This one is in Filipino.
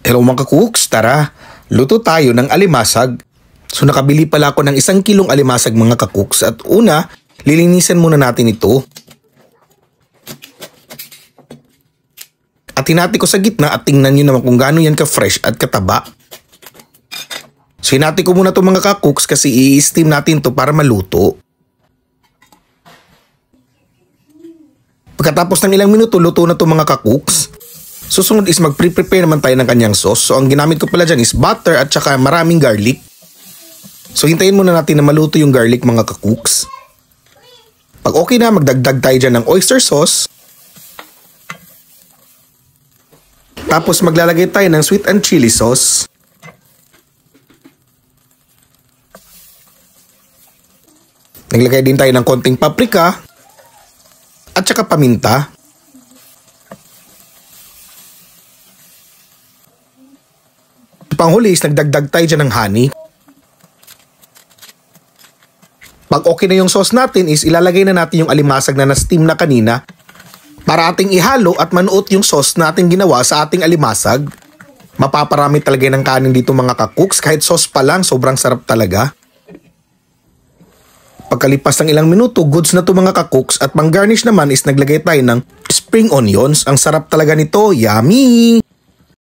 Hello mga cooks, tara, luto tayo ng alimasag. So nakabili pala ako ng 1 kilong alimasag mga cooks at una, lilinisan muna natin ito. At hinati ko sa gitna at tingnan nyo naman kung gaano yan ka-fresh at kataba. So hinati ko muna ito mga cooks kasi i-steam natin to para maluto. Pagkatapos ng ilang minuto, luto na ito mga cooks. Susunod is mag-prepare naman tayo ng kanyang sauce. So ang ginamit ko pala dyan is butter at saka maraming garlic. So hintayin muna natin na maluto yung garlic mga cooks. Pag okay na, magdagdag tayo dyan ng oyster sauce. Tapos maglalagay tayo ng sweet and chili sauce. Naglagay din tayo ng konting paprika at saka paminta. Panghuli is nagdagdag tayo dyan ng honey. Pag okay na yung sauce natin is ilalagay na natin yung alimasag na na-steam na kanina para ating ihalo at manuot yung sauce na ating ginawa sa ating alimasag. Mapaparami talaga ng kanin dito mga cooks, kahit sauce pa lang sobrang sarap talaga. Pagkalipas ng ilang minuto, goods na to mga cooks at pang garnish naman is naglagay tayo ng spring onions. Ang sarap talaga nito, yummy!